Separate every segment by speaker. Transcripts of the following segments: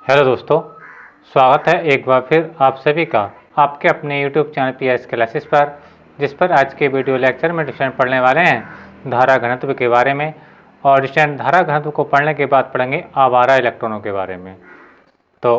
Speaker 1: Hello दोस्तों, स्वागत है एक बार फिर आप सभी का आपके अपने YouTube चैनल PS क्लासेस पर, जिस पर आज के वीडियो लेक्चर में स्टूडेंट पढ़ने वाले हैं धारा घनत्व के बारे में। और स्टूडेंट धारा घनत्व को पढ़ने के बाद पढ़ेंगे आवारा इलेक्ट्रॉनों के बारे में। तो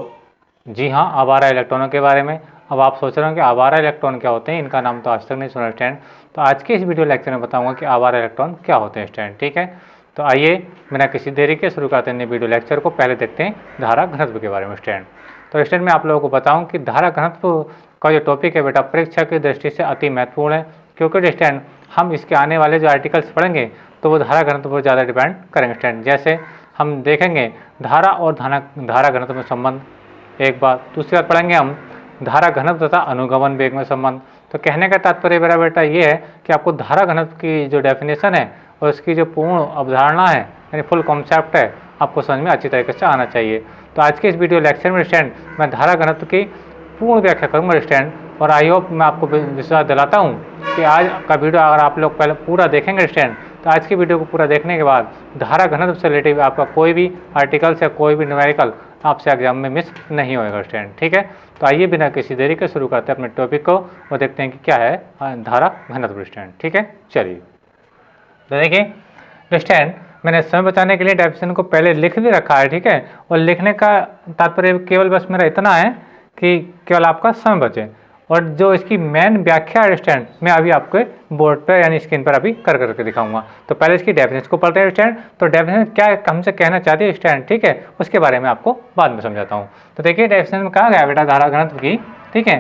Speaker 1: जी हाँ, आवारा इलेक्ट्रॉनों के बारे में। अब आप सोच रहे हो कि आवारा इलेक्ट्रॉन क्या होते हैं, इनका नाम तो आज तक नहीं सुना स्टूडेंट। तो आज के इस वीडियो लेक्चर में बताऊँगा कि आवारा इलेक्ट्रॉन क्या होते हैं स्टूडेंट। ठीक है, तो आइए बिना किसी देरी के शुरू करते हैं वीडियो लेक्चर को। पहले देखते हैं धारा घनत्व के बारे में स्टूडेंट। तो स्टूडेंट मैं आप लोगों को बताऊं कि धारा घनत्व का जो टॉपिक है बेटा परीक्षा की दृष्टि से अति महत्वपूर्ण है, क्योंकि स्टूडेंट हम इसके आने वाले जो आर्टिकल्स पढ़ेंगे तो वो धारा घनत्व पर ज़्यादा डिपेंड करेंगे स्टूडेंट। जैसे हम देखेंगे धारा और धारा घनत्व में संबंध एक बार, दूसरी बात पढ़ेंगे हम धारा घनत्व तथा अनुगमन वेग में संबंध। तो कहने का तात्पर्य मेरा बेटा ये है कि आपको धारा घनत्व की जो डेफिनेशन है और उसकी जो पूर्ण अवधारणा है यानी फुल कॉन्सेप्ट है आपको समझ में अच्छी तरीके से आना चाहिए। तो आज के इस वीडियो लेक्चर में स्टूडेंट मैं धारा घनत्व की पूर्ण व्याख्या करूँगा स्टूडेंट, और आई होप मैं आपको विश्वास दिलाता हूँ कि आज का वीडियो अगर आप लोग पहले पूरा देखेंगे स्टूडेंट, तो आज की वीडियो को पूरा देखने के बाद धारा घनत्व से रिलेटेड आपका कोई भी आर्टिकल्स या कोई भी न्यूमेरिकल आपसे एग्जाम में मिस नहीं होएगा स्टूडेंट। ठीक है, तो आइए बिना किसी देरी के शुरू करते हैं अपने टॉपिक को और देखते हैं कि क्या है धारा घनत्व स्टूडेंट। ठीक है, चलिए तो देखिए स्टूडेंट मैंने समय बचाने के लिए डेफिनेशन को पहले लिख भी रखा है। ठीक है, और लिखने का तात्पर्य केवल बस मेरा इतना है कि केवल आपका समय बचे, और जो इसकी मेन व्याख्या है स्टूडेंट मैं अभी आपके बोर्ड पर यानी स्क्रीन पर अभी कर करके दिखाऊंगा। तो पहले इसकी डेफिनेशन को पढ़ते हैं स्टूडेंट। तो डेफिनेशन क्या हमसे कहना चाहती है स्टूडेंट, ठीक है, उसके बारे में आपको बाद में समझाता हूँ। तो देखिए डेफिनेशन में कहा गया बेटा धारा घनत्व की, ठीक है,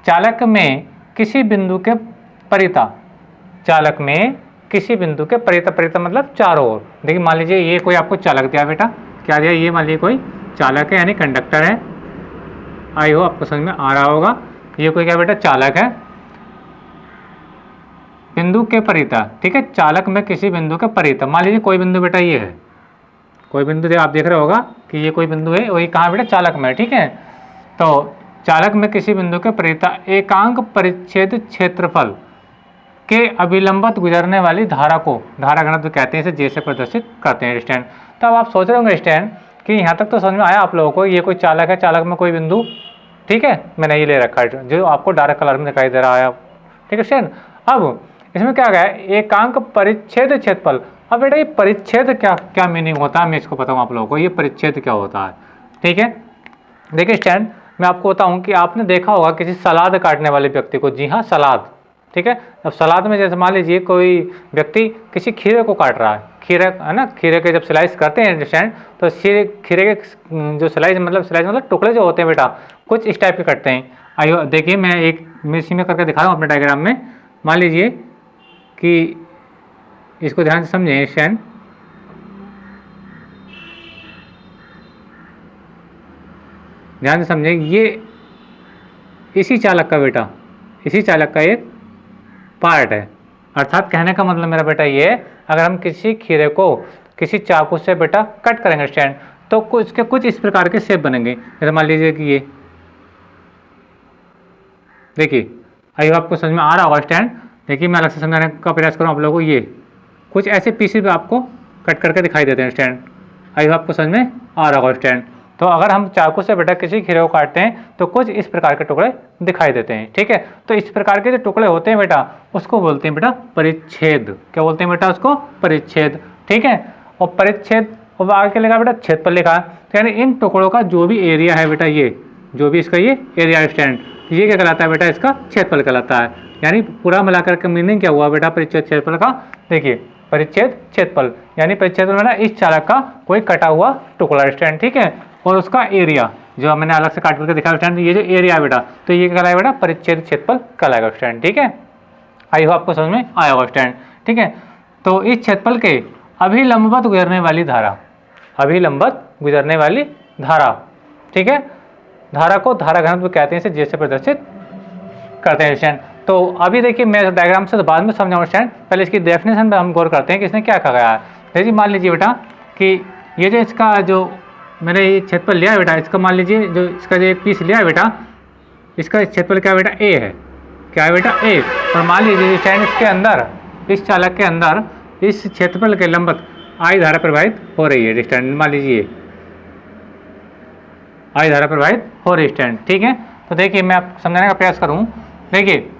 Speaker 1: चालक में किसी बिंदु के परिता, चालक में किसी बिंदु के परिता मतलब चारों ओर। देखिए मान लीजिए ये कोई आपको चालक दिया बेटा, क्या दिया, ये मान लीजिए कोई चालक है यानी कंडक्टर है, आई हो आपको समझ में आ रहा होगा। ये कोई क्या बेटा चालक है बिंदु के परिता, ठीक है, चालक में किसी बिंदु के परिता। मान लीजिए कोई बिंदु बेटा ये है, कोई बिंदु आप देख रहे होगा कि ये कोई बिंदु है, वही कहाँ बेटा चालक में, ठीक है। तो चालक में किसी बिंदु के परिता एकांक परिच्छेद क्षेत्रफल के अभिलंबित गुजरने वाली धारा को धारा घनत्व कहते हैं, इसे जैसे प्रदर्शित करते हैं स्टैंड। तो अब आप सोच रहे होंगे स्टैंड कि यहाँ तक तो समझ में आया आप लोगों को, ये कोई चालक है, चालक में कोई बिंदु, ठीक है, मैंने ये ले रखा है जो आपको डार्क कलर में दिखाई दे रहा है, ठीक है स्टैंड। अब इसमें क्या गया एकांक परिच्छेद क्षेत्रफल। अब बेटा ये परिच्छेद क्या मीनिंग होता है, मैं इसको बताऊँ आप लोगों को, ये परिच्छेद क्या होता है, ठीक है। देखिए स्टैंड मैं आपको बताऊँ कि आपने देखा होगा किसी सलाद काटने वाले व्यक्ति को, जी हाँ सलाद, ठीक है। अब सलाद में जैसे मान लीजिए कोई व्यक्ति किसी खीरे को काट रहा है, खीरा है ना, खीरे के जब स्लाइस करते हैं स्टैंड, तो खीरे के जो स्लाइस मतलब टुकड़े जो होते हैं बेटा कुछ इस टाइप के कटते हैं। आइए देखिए मैं एक इसी में करके दिखा रहा हूँ अपने डायग्राम में। मान लीजिए कि इसको ध्यान से समझें स्टैंड, ध्यान से समझें, ये इसी चालक का बेटा, इसी चालक का एक पार्ट है। अर्थात कहने का मतलब मेरा बेटा ये है, अगर हम किसी खीरे को किसी चाकू से बेटा कट करेंगे स्टैंड, तो कुछ इस प्रकार के शेप बनेंगे। जैसे मान लीजिए कि ये देखिए, आई आपको समझ में आ रहा होगा स्टैंड। देखिए मैं अलग से समझाने का प्रयास करूँ आप लोगों को, ये कुछ ऐसे पीसेस आपको कट करके दिखाई देते हैं स्टैंड, आई आपको समझ में आ रहा होगा स्टैंड। तो अगर हम चाकू से बेटा किसी खीरे को काटते हैं तो कुछ इस प्रकार के टुकड़े दिखाई देते हैं, ठीक है। तो इस प्रकार के जो टुकड़े होते हैं बेटा उसको बोलते हैं बेटा परिच्छेद। क्या बोलते हैं बेटा उसको, परिच्छेद, ठीक है। और परिच्छेद और आगे क्या लिखा बेटा क्षेत्रफल लिखा है, तो यानी इन टुकड़ों का जो भी एरिया है बेटा, ये जो भी इसका ये एरिया स्टैंड, ये क्या कहलाता है बेटा, इसका क्षेत्रफल कहलाता है। यानी पूरा मिलाकर के मीनिंग क्या हुआ बेटा परिच्छेद क्षेत्रफल का, देखिए परिच्छेद क्षेत्रफल यानी परिच्छेद में इस चालक का कोई कटा हुआ टुकड़ा स्टैंड, ठीक है, और उसका एरिया जो मैंने अलग से काट करके दिखाया स्टैंड, ये जो एरिया है बेटा तो ये कहलाएगा बेटा परिच्छेद क्षेत्रफल कहलाएगा स्टैंड, ठीक है। आई होप आपको समझ में आया होगा स्टैंड, ठीक है। तो इस क्षेत्रफल के अभिलंबित गुजरने वाली धारा, अभिलंबित गुजरने वाली धारा, ठीक है, धारा को धारा घनत्व कहते हैं, इसे जैसे प्रदर्शित करते हैं स्टैंड। तो अभी देखिए मैं डायग्राम से तो बाद में समझाऊँ स्टैंड, पहले इसकी डेफिनेशन पर हम गौर करते हैं कि इसने क्या कहा गया है। देखिए मान लीजिए बेटा कि ये जो इसका जो मैंने ये क्षेत्रफल लिया है बेटा, इसका मान लीजिए जो इसका जो एक पीस लिया है बेटा, इसका क्षेत्रफल क्या है बेटा, ए है, क्या है बेटा ए। और मान लीजिए स्टैंड इसके अंदर, इस चालक के अंदर इस क्षेत्रफल के लंबवत आई धारा प्रवाहित हो रही है स्टैंड, मान लीजिए I धारा प्रवाहित हो रही स्टूडेंट। ठीक है, तो देखिए मैं आपको समझाने का प्रयास करूँ। देखिए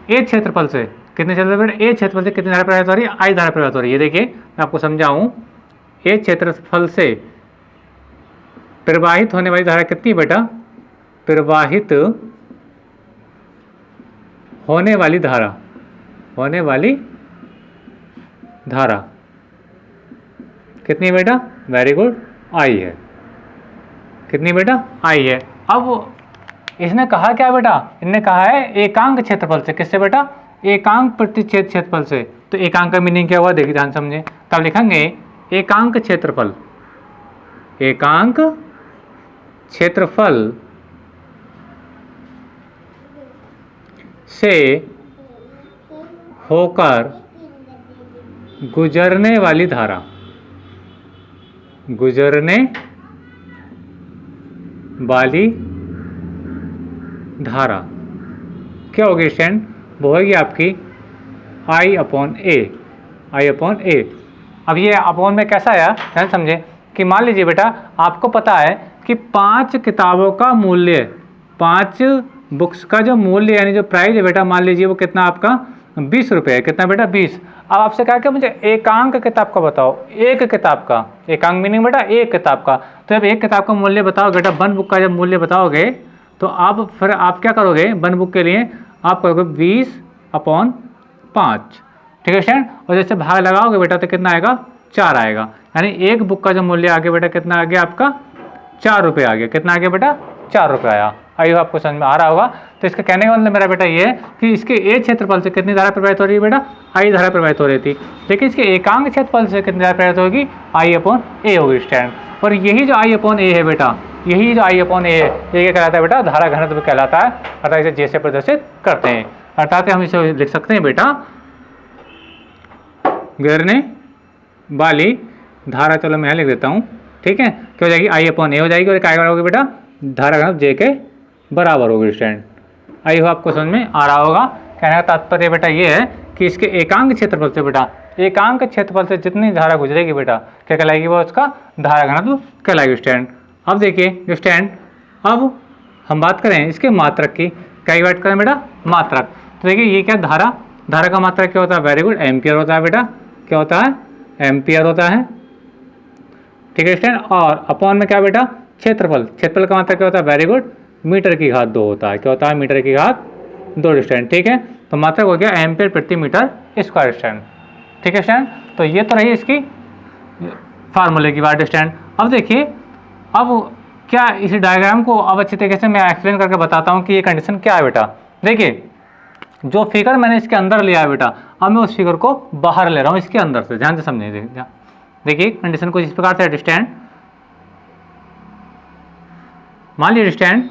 Speaker 1: ए क्षेत्रफल से कितने क्षेत्रफल, ए क्षेत्रफल से कितनी धारा प्रवाहित हो रही है, I धारा प्रवाहित हो रही है। देखिए मैं आपको समझाऊँ, ए क्षेत्रफल से प्रवाहित होने वाली धारा कितनी बेटा, प्रवाहित होने वाली धारा, होने वाली धारा कितनी बेटा, वेरी गुड, I है। कितनी बेटा, I है। अब इसने कहा क्या बेटा, इन्होंने कहा है एकांक क्षेत्रफल से। किससे बेटा, एकांक प्रतिच्छेद क्षेत्रफल से। तो एकांक का मीनिंग क्या हुआ, देखिए ध्यान समझे। तब लिखेंगे एकांक क्षेत्रफल, एकांक क्षेत्रफल से होकर गुजरने वाली धारा, गुजरने वाली धारा क्या होगी स्टूडेंट, वो होगी आपकी I upon A, I upon A. अब ये अपॉन में कैसा आया, ध्यान समझे कि मान लीजिए बेटा आपको पता है कि 5 किताबों का मूल्य, 5 बुक्स का जो मूल्य यानी जो प्राइस है बेटा, मान लीजिए वो कितना आपका 20 रुपये है। कितना बेटा, 20। अब आपसे कहा कि मुझे एकांक किताब का बताओ, एक किताब का, एकांक मीनिंग बेटा एक किताब का। तो जब एक किताब का मूल्य बताओगे बेटा, 1 बुक का जब मूल्य बताओगे तो आप फिर आप क्या करोगे, 1 बुक के लिए आप करोगे 20 अपॉन 5। ठीक है स्टूडेंट, और जैसे भाग लगाओगे बेटा तो कितना आएगा, 4 आएगा। यानी एक बुक का जो मूल्य आ गया बेटा कितना आ गया आपका, 4 रुपये आ गया। कितना आ गया बेटा, 4 रुपये आया। आइए आपको समझ में आ रहा होगा। तो इसका कहने का मतलब मेरा बेटा ये है कि इसके ए क्षेत्रफल से कितनी धारा प्रवाहित हो रही है बेटा, I धारा प्रवाहित हो रही थी। लेकिन इसके एकांक क्षेत्रफल से कितनी धारा प्रवाहित होगी, I अपॉन ए होगी स्टूडेंट। और यही जो I अपॉन ए है बेटा, यही जो I अपॉन ए है, ये क्या कहलाता है बेटा, धारा घनत्व कहलाता है। अर्थात इसे J से प्रदर्शित करते हैं। अर्थात हम इसे लिख सकते हैं बेटा गुजरने वाली धारा, चलो मैं लिख देता हूँ। ठीक है, क्या हो जाएगी, I अपॉन ए हो जाएगी और क्या होगी बेटा, धारा घनत्व J के बराबर होगी स्टूडेंट। आई हो आपको समझ में आ रहा होगा। कहने का तात्पर्य बेटा ये है कि इसके एकांक क्षेत्रफल से बेटा, एकांक क्षेत्रफल से जितनी धारा गुजरेगी बेटा क्या कहलाएगी, वो उसका धारा घनत्व कहलाएगी स्टूडेंट। अब देखिए स्टूडेंट, अब हम बात करें इसके मात्रक की। क्या बात करें बेटा, मात्रक। तो देखिए ये क्या, धारा, धारा का मात्रक क्या होता है, वेरी गुड, एम्पियर होता है बेटा। क्या होता है, एम्पियर होता है। ठीक है स्टूडेंट, और अपॉन में क्या बेटा, क्षेत्रफल, क्षेत्रफल का मात्रक क्या होता है, वेरी गुड, मीटर की घात 2 होता है। क्या होता है, मीटर की घात 2 स्टूडेंट। ठीक है, तो मात्रक हो गया एम्पियर प्रति मीटर स्क्वायर स्टूडेंट। ठीक है स्टूडेंट, तो ये तो रही इसकी फार्मूले की बात स्टूडेंट। अब देखिए, अब क्या इस डायग्राम को अब अच्छी तरीके से मैं एक्सप्लेन करके बताता हूँ कि ये कंडीशन क्या है बेटा। देखिए जो फिगर मैंने इसके अंदर लिया है बेटा, अब मैं उस फिगर को बाहर ले रहा हूँ इसके अंदर से। ध्यान से समझिए, देखिए कंडीशन को इस प्रकार से स्टूडेंट, मान लीजिए स्टूडेंट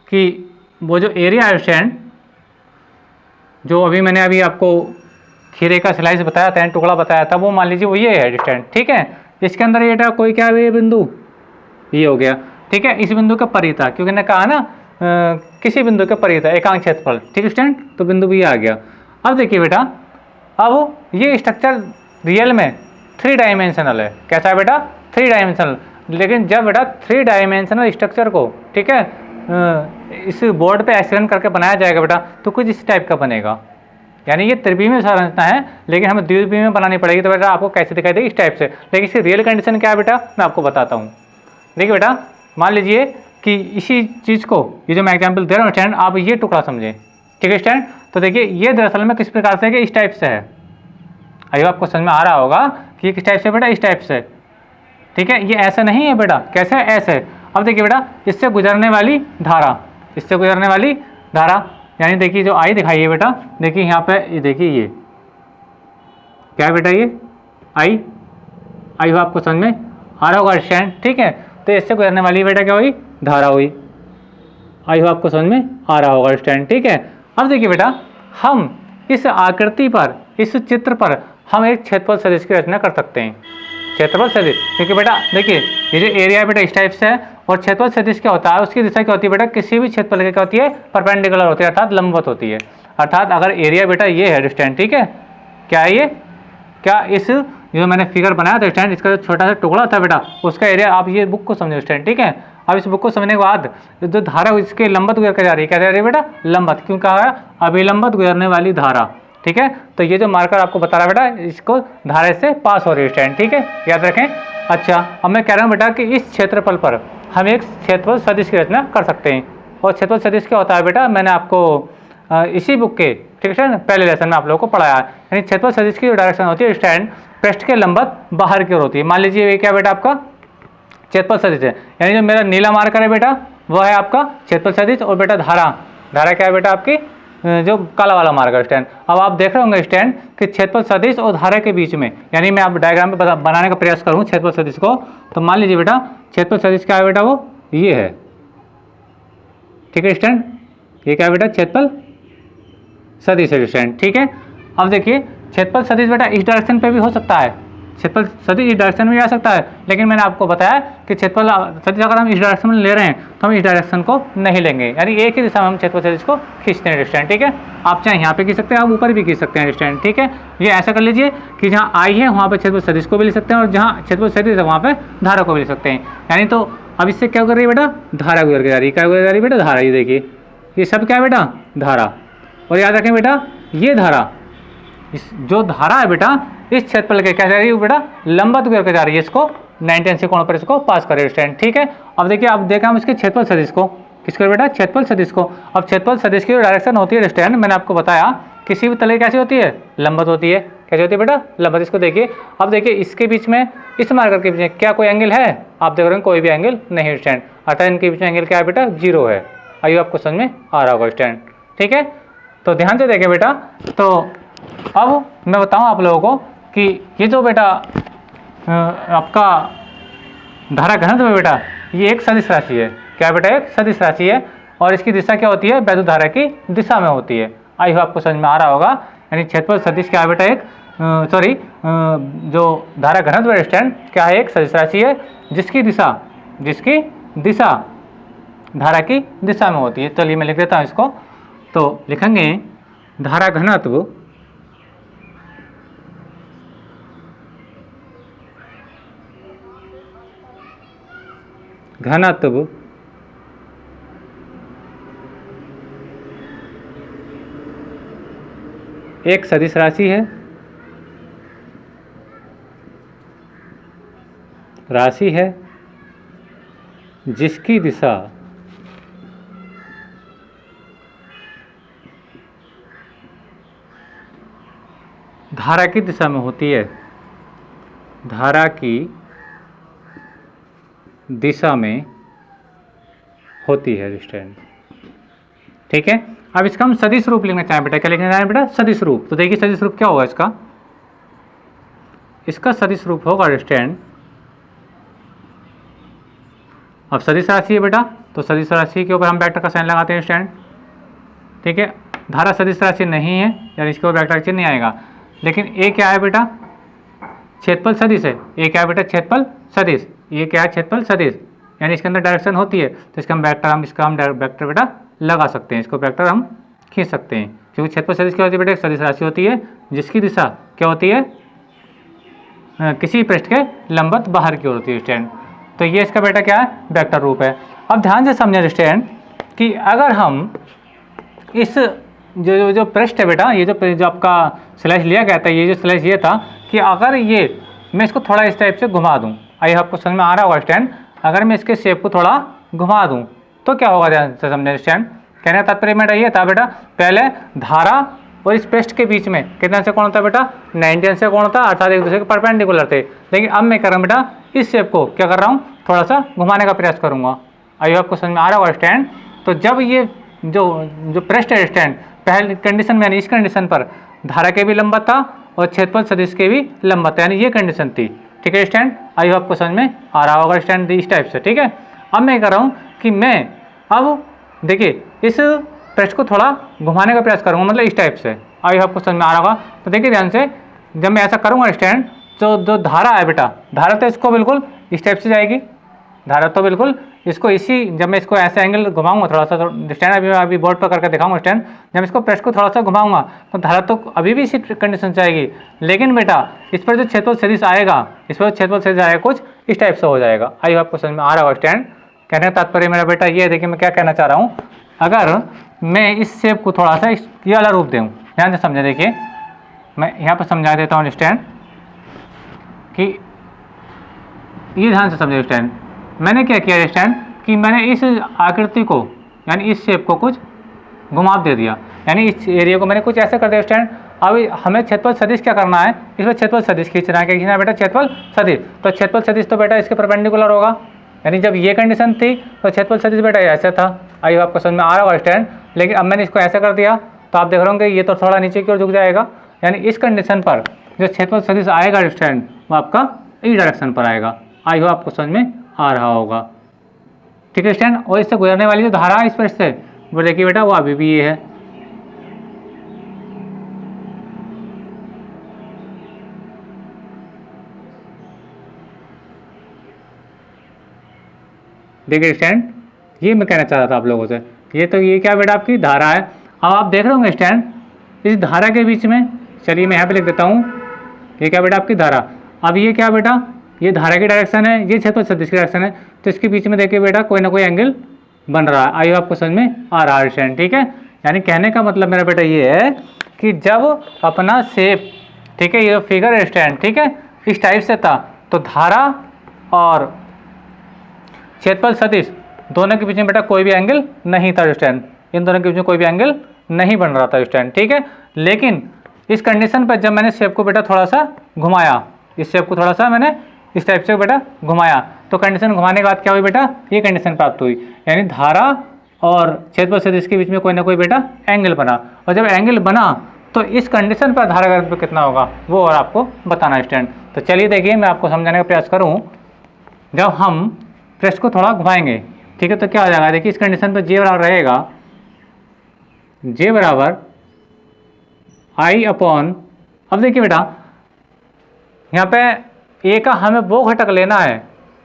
Speaker 1: कि वो जो एरिया है स्टूडेंट, जो अभी मैंने आपको खीरे का स्लाइस बताया था, टुकड़ा बताया था, वो मान लीजिए वो ये है स्टूडेंट। ठीक है, इसके अंदर ये कोई क्या है, ये बिंदु ये हो गया। ठीक है, इस बिंदु का परी था, क्योंकि ने कहा ना किसी बिंदु के परी था एकांक क्षेत्रफल। ठीक है स्टूडेंट, तो बिंदु भी आ गया। अब देखिए बेटा, अब ये स्ट्रक्चर रियल में 3 डायमेंशनल है। कैसा है बेटा, 3 डायमेंशनल। लेकिन जब बेटा 3 डायमेंशनल स्ट्रक्चर को, ठीक है, इस बोर्ड पे एक्सप्लेन करके बनाया जाएगा बेटा, तो कुछ इस टाइप का बनेगा। यानी ये त्रिविमीय संरचना है, लेकिन हमें द्विविमीय बनानी पड़ेगी। तो बेटा आपको कैसे दिखाई देगी, इस टाइप से। लेकिन इसकी रियल कंडीशन क्या है बेटा, मैं आपको बताता हूँ। देखिए बेटा, मान लीजिए कि इसी चीज़ को, ये जो मैं एग्जाम्पल दे रहा हूँ स्टूडेंट, आप ये टुकड़ा समझे। ठीक है स्टूडेंट, तो देखिए ये दरअसल में किस प्रकार से है कि इस टाइप से है। अभी आपको समझ में आ रहा होगा कि किस टाइप से बेटा, इस टाइप से। ठीक है, ये ऐसा नहीं है बेटा, कैसे है, ऐसे। अब देखिए बेटा, इससे गुजरने वाली धारा, इससे गुजरने वाली धारा, यानी देखिए जो आई दिखाई है बेटा, देखिए यहाँ पे, ये देखिए ये क्या है बेटा, ये आई हो आपको समझ में आ रहा होगा स्टूडेंट। ठीक है, तो इससे गुजरने वाली बेटा क्या हुई, धारा हुई। आई हो आपको समझ में आ रहा होगा स्टूडेंट। ठीक है, अब देखिए बेटा, हम इस आकृति पर, इस चित्र पर हम एक क्षेत्रफल सदिश की रचना कर सकते हैं। क्षेत्रफल सदिश, क्योंकि बेटा देखिए ये जो एरिया है बेटा इस टाइप से है, और क्षेत्रफल सदिश क्या होता है, उसकी दिशा क्या होती है बेटा, किसी भी क्षेत्रफल की क्या होती है, परपेंडिकुलर होती है, अर्थात लंबवत होती है। अर्थात अगर एरिया बेटा ये है स्टूडेंट, ठीक है, क्या है ये, क्या इस ये जो मैंने फिगर बनाया था स्टूडेंट, इसका जो छोटा सा टुकड़ा था बेटा, उसका एरिया, आप ये बुक को समझो स्टूडेंट, ठीक है। अब इस बुक को समझने के बाद जो धारा इसके लंबत गुजर कर जा रही है, क्या जा रही है बेटा, लंबत, क्यों कहा है, अभिलंबत गुजरने वाली धारा, ठीक है। तो ये जो मार्कर आपको बता रहा है बेटा, इसको धारा से पास हो रही है स्टूडेंट, ठीक है, याद रखें। अच्छा, अब मैं कह रहा हूँ बेटा कि इस क्षेत्रफल पर हम एक क्षेत्रफल सदिश की रचना कर सकते हैं। और क्षेत्रफल सदिश क्या होता है बेटा, मैंने आपको इसी बुक के, ठीक है, पहले लेसन में आप लोगों को पढ़ाया है। यानी क्षेत्रफल सदिश की जो डायरेक्शन होती है स्टैंड, पृष्ठ के लंबत बाहर की ओर होती है। मान लीजिए ये क्या बेटा आपका क्षेत्रफल सदिश है, यानी जो मेरा नीला मार्कर है बेटा वो है आपका क्षेत्रफल सदिश, और बेटा धारा क्या है बेटा आपकी जो काला वाला मार्कर स्टैंड। अब आप देख रहे होंगे स्टैंड कि क्षेत्रफल सदिश और धारा के बीच में, यानी मैं आप डायग्राम में बनाने का प्रयास करूँ क्षेत्रफल सदिश को, तो मान लीजिए बेटा क्षेत्रफल सदिश क्या है बेटा, वो ये है, ठीक है स्टैंड, ये क्या है बेटा, क्षेत्रफल सदिश है स्टैंड, ठीक है। अब देखिए क्षेत्रफल सदिश बेटा इस डायरेक्शन पे भी हो सकता है, क्षेत्रफल सदिश इस डायरेक्शन में भी आ सकता है, लेकिन मैंने आपको बताया कि क्षेत्रफल सदिश अगर हम इस डायरेक्शन में ले रहे हैं तो हम इस डायरेक्शन को नहीं लेंगे, यानी एक ही दिशा में हम क्षेत्रफल सदिश को खींचते हैं स्टैंड, ठीक है। आप चाहे यहाँ पे खींच सकते हैं, आप ऊपर भी खींच सकते हैं स्टैंड, ठीक है। ये ऐसा कर लीजिए कि जहाँ आई है वहाँ पे क्षेत्रफल सदिश को भी ले सकते हैं, और जहाँ क्षेत्रफल सदिश है वहाँ पे धारा को भी ले सकते हैं। यानी तो अब इससे क्या कर रही है बेटा, धारा गुजर के जा रही है, क्या गुजर जा रही है बेटा, धारा। ये देखिए ये सब क्या है बेटा, धारा। और याद रखें बेटा ये धारा, इस जो धारा है बेटा इस क्षेत्रफल के क्या जा रही है बेटा, लंबवत गुजर के जा रही है, इसको 90 अंश के कोण पर इसको पास करे स्टैंड, ठीक है। अब देखिए अब देखा हम इसके क्षेत्रफल सदिश को, किसको बेटा, क्षेत्रफल सदिश को। अब क्षेत्रफल सदिश की जो डायरेक्शन होती है स्टैंड, मैंने आपको बताया किसी भी तले कैसी होती है, लंबवत होती है। कैसी होती है बेटा, लंबवत। इसको देखिए, अब देखिए इसके बीच में, इस मार्कर के बीच में क्या कोई एंगल है, आप देख रहे हैं कोई भी एंगल नहीं स्टैंड, अर्थात इनके बीच में एंगल क्या है बेटा, 0 है। आइए आपको समझ में आ रहा होगा स्टैंड, ठीक है। तो ध्यान से देखें बेटा, तो अब मैं बताऊं आप लोगों को कि ये जो बेटा आपका धारा घनत्व है बेटा, ये एक सदिश राशि है। क्या बेटा, एक सदिश राशि है, और इसकी दिशा क्या होती है, वैद्युत धारा की दिशा में होती है। आई होप आपको समझ में आ रहा होगा। यानी क्षेत्रफल सदिश क्या है बेटा, एक जो धारा घनत्व स्टैंड क्या है, एक सदिश राशि है जिसकी दिशा धारा की दिशा में होती है। चलिए मैं लिख देता हूँ इसको, तो लिखेंगे धारा घनत्व एक सदिश राशि है जिसकी दिशा धारा की दिशा में होती है, धारा की दिशा में होती है स्टैंड, ठीक है। अब इसका हम सदिश रूप लिखना चाहें बेटा, क्या लिखना चाहें बेटा, सदिश रूप। तो देखिए सदिश रूप क्या होगा इसका सदिश रूप होगा स्टैंड, अब सदिश राशि है बेटा, तो सदिश राशि के ऊपर हम वेक्टर का साइन लगाते हैं स्टैंड, ठीक है। धारा सदिश राशि नहीं है, यानी इसके ऊपर वेक्टर का चिन्ह नहीं आएगा। लेकिन ए क्या है बेटा, क्षेत्रफल सदिश है। ए क्या है बेटा, क्षेत्रफल सदिश। ये क्या है, क्षेत्रफल सदिश, यानी इसके अंदर डायरेक्शन होती है, तो इसका हम वेक्टर बेटा लगा सकते हैं, इसको वेक्टर हम खींच सकते हैं, क्योंकि क्षेत्रफल सदिश क्या होती है बेटा, एक सदिश राशि होती है जिसकी दिशा क्या होती है, किसी पृष्ठ के लंबवत बाहर की ओर होती है स्टैंड। तो ये इसका बेटा क्या है, वेक्टर रूप है। अब ध्यान से समझें स्टैंड कि अगर हम इस जो पृष्ठ है बेटा, ये जो आपका स्लैश लिया गया था, ये जो स्लैश ये था कि अगर ये मैं इसको थोड़ा इस टाइप से घुमा दूं, आइए आपको समझ में आ रहा होगा स्टैंड, अगर मैं इसके शेप को थोड़ा घुमा दूं तो क्या होगा, ध्यान से समझें स्टैंड। कहने का तात्पर्य मेरा ये था बेटा, पहले धारा और इस पृष्ठ के बीच में कितना से कोण होता है बेटा, 90 अंश से कोण होता है, अर्थात एक दूसरे के परपेंडिकुलर थे। लेकिन अब मैं कर रहा हूँ बेटा, इस शेप को क्या कर रहा हूँ, थोड़ा सा घुमाने का प्रयास करूँगा। आइए आपको समझ में आ रहा होगा स्टैंड। तो जब ये जो पृष्ठ है स्टैंड, पहली कंडीशन में यानी इस कंडीशन पर धारा के भी लंबवत था और क्षेत्रफल सदिश के भी लंबवत था, यानी ये कंडीशन थी, ठीक है स्टैंड। आइए आपको समझ में आ रहा होगा स्टैंड इस टाइप से, ठीक है। अब मैं कर रहा हूँ कि मैं अब देखिए इस पृष्ठ को थोड़ा घुमाने का प्रयास करूँगा, मतलब इस टाइप से। आइए आपको समझ में आ रहा होगा। तो देखिए ध्यान से, जब मैं ऐसा करूँगा स्टैंड, तो जो धारा है बेटा, धारा तो इसको बिल्कुल इस टाइप से जाएगी, धारा तो बिल्कुल इसको इसी जब मैं इसको ऐसे एंगल घुमाऊंगा थोड़ा सा, तो स्टैंड अभी बोर्ड पर करके दिखाऊंगा स्टैंड, जब इसको प्रेस को थोड़ा सा घुमाऊंगा तो धारा तो अभी भी इसी कंडीशन से आएगी, लेकिन बेटा इस पर जो क्षेत्रफल सदिश आएगा, इस पर क्षेत्रफल सदिश आएगा कुछ इस टाइप से हो जाएगा। आई होप आपको समझ में आ रहा होगा स्टैंड। कहने का तात्पर्य मेरा बेटा ये है, देखिए मैं क्या कहना चाह रहा हूँ, अगर मैं इस शेप को थोड़ा सा ये वाला रूप दूँ, ध्यान से समझे, देखिए मैं यहाँ पर समझा देता हूँ स्टैंड कि ये ध्यान से समझे स्टैंड, मैंने क्या किया स्टैंड कि मैंने इस आकृति को यानी इस शेप को कुछ घुमाव दे दिया, यानी इस एरिया को मैंने कुछ ऐसा कर दिया स्टैंड। अब हमें क्षेत्रफल सदिश क्या करना है, इसमें क्षेत्रफल सदिश खींचना है, क्या खींचना है बेटा, क्षेत्रफल सदिश। तो क्षेत्रफल सदिश तो बेटा इसके परपेंडिकुलर होगा, यानी जब ये कंडीशन थी तो क्षेत्रफल सदिश बेटा ऐसा था। आई आपको समझ में आ रहा होगा स्टैंड। लेकिन अब मैंने इसको ऐसा कर दिया तो आप देख रहे होंगे ये तो थोड़ा नीचे की ओर झुक जाएगा, यानी इस कंडीशन पर जो क्षेत्रफल सदिश आएगा स्टैंड वो आपका ई डायरेक्शन पर आएगा। आई हो आपको समझ में आ रहा होगा, ठीक है स्टैंड। और इससे गुजरने वाली जो धारा है इस पर से वो देखिए बेटा वो अभी भी ये है, देखिए स्टैंड, ये मैं कहना चाह रहा था आप लोगों से। ये क्या बेटा आपकी धारा है। अब आप देख रहे होंगे स्टैंड इस धारा के बीच में, चलिए मैं यहाँ पे लिख देता हूँ, ये क्या बेटा आपकी धारा। अब ये क्या बेटा, ये धारा की डायरेक्शन है, ये क्षेत्रफल सदिश की डायरेक्शन है, तो इसके बीच में देखिए बेटा कोई ना कोई एंगल बन रहा है। आई आपको समझ में आ रहा है स्टैंड, ठीक है। यानी कहने का मतलब मेरा बेटा ये है कि जब अपना शेप, ठीक है, ये फिगर स्टैंड, ठीक है, इस टाइप से था तो धारा और क्षेत्रफल सदिश दोनों के बीच में बेटा कोई भी एंगल नहीं था स्टैंड, इन दोनों के बीच में कोई भी एंगल नहीं बन रहा था स्टैंड, ठीक है। लेकिन इस कंडीशन पर जब मैंने शेप को बेटा थोड़ा सा घुमाया, इस शेप को थोड़ा सा मैंने इस टाइप से बेटा घुमाया, तो कंडीशन घुमाने के बाद क्या हुई बेटा, ये कंडीशन प्राप्त हुई, यानी धारा और क्षेत्रफल सदिश के बीच में कोई ना कोई बेटा एंगल बना। और जब एंगल बना तो इस कंडीशन पर धारा घनत्व कितना होगा वो और आपको बताना स्टैंड। तो चलिए देखिए मैं आपको समझाने का प्रयास करूँ। जब हम पृष्ठ को थोड़ा घुमाएंगे, ठीक है, तो क्या हो जाएगा, देखिए इस कंडीशन पर जे बराबर रहेगा, जे बराबर आई अपॉन, अब देखिए बेटा यहाँ पे ए का हमें वो घटक लेना है,